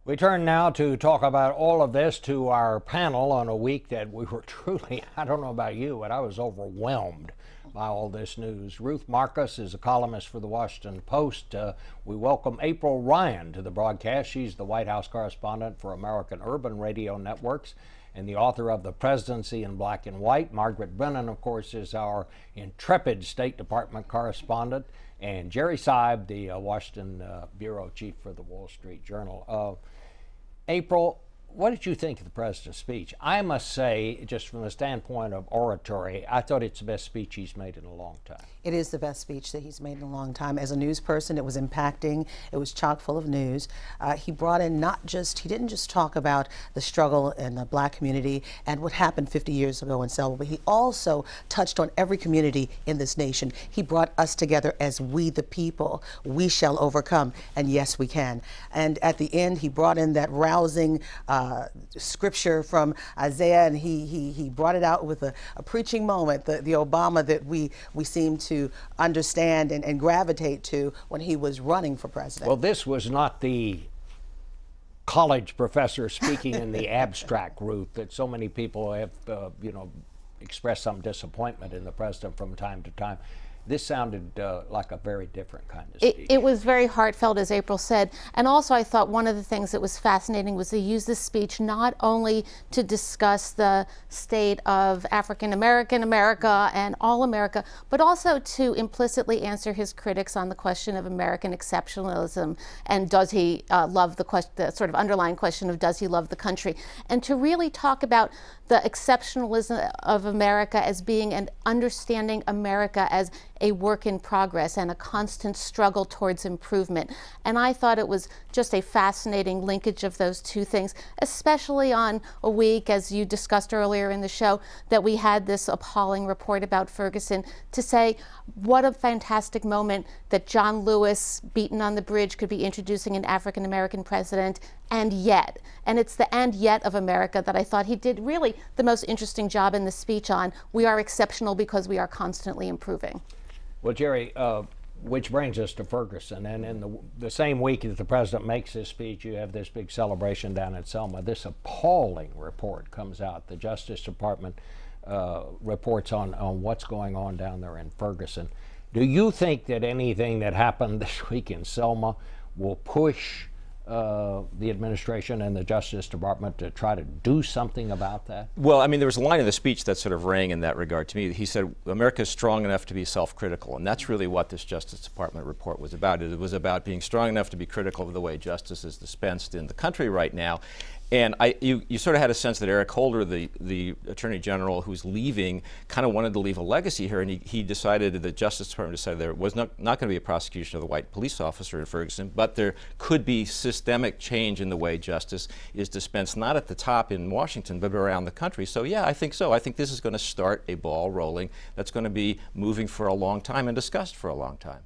We turn now to talk about all of this to our panel on a week that we were truly, I don't know about you, but I was overwhelmed by all this news. Ruth Marcus is a columnist for the Washington Post. We welcome April Ryan to the broadcast. She's the White House correspondent for American Urban Radio Networks and the author of The Presidency in Black and White. Margaret Brennan, of course, is our intrepid State Department correspondent. And Gerald Seib, the Washington bureau chief for the Wall Street Journal. April, what did you think of the president's speech? I must say, just from the standpoint of oratory, I thought it's the best speech he's made in a long time. It is the best speech that he's made in a long time. As a news person, it was impacting. It was chock full of news. He brought in he didn't just talk about the struggle in the black community and what happened 50 years ago in Selma, but he also touched on every community in this nation. He brought us together as we the people. We shall overcome, and yes, we can. And at the end, he brought in that rousing scripture from Isaiah, and he brought it out with a preaching moment, the Obama that we seem to understand and gravitate to when he was running for president. Well, this was not the college professor speaking in the abstract route that so many people have, expressed some disappointment in the president from time to time. This sounded like a very different kind of speech. It was very heartfelt, as April said. And also, I thought one of the things that was fascinating was they used this speech not only to discuss the state of African-American America and all America, but also to implicitly answer his critics on the question of American exceptionalism and does he love the sort of underlying question of does he love the country, and to really talk about the exceptionalism of America as being an understanding America as a work in progress and a constant struggle towards improvement. And I thought it was just a fascinating linkage of those two things, especially on a week, as you discussed earlier in the show, that we had this appalling report about Ferguson, to say what a fantastic moment that John Lewis, beaten on the bridge, could be introducing an African-American president, and yet. And it's the and yet of America that I thought he did really the most interesting job in the speech on. We are exceptional because we are constantly improving. Well, Jerry, which brings us to Ferguson. And in the same week that the president makes this speech, you have this big celebration down in Selma. This appalling report comes out. The Justice Department reports on what's going on down there in Ferguson. Do you think that anything that happened this week in Selma will push the administration and the Justice Department to try to do something about that? Well, I mean, there was a line in the speech that sort of rang in that regard to me. He said, America is strong enough to be self-critical, and that's really what this Justice Department report was about. It was about being strong enough to be critical of the way justice is dispensed in the country right now. And you sort of had a sense that Eric Holder, the Attorney General who's leaving, kind of wanted to leave a legacy here, and he decided, the Justice Department decided there was not going to be a prosecution of the white police officer in Ferguson, but there could be systemic change in the way justice is dispensed, not at the top in Washington, but around the country. So yeah, I think so. I think this is going to start a ball rolling that's going to be moving for a long time and discussed for a long time.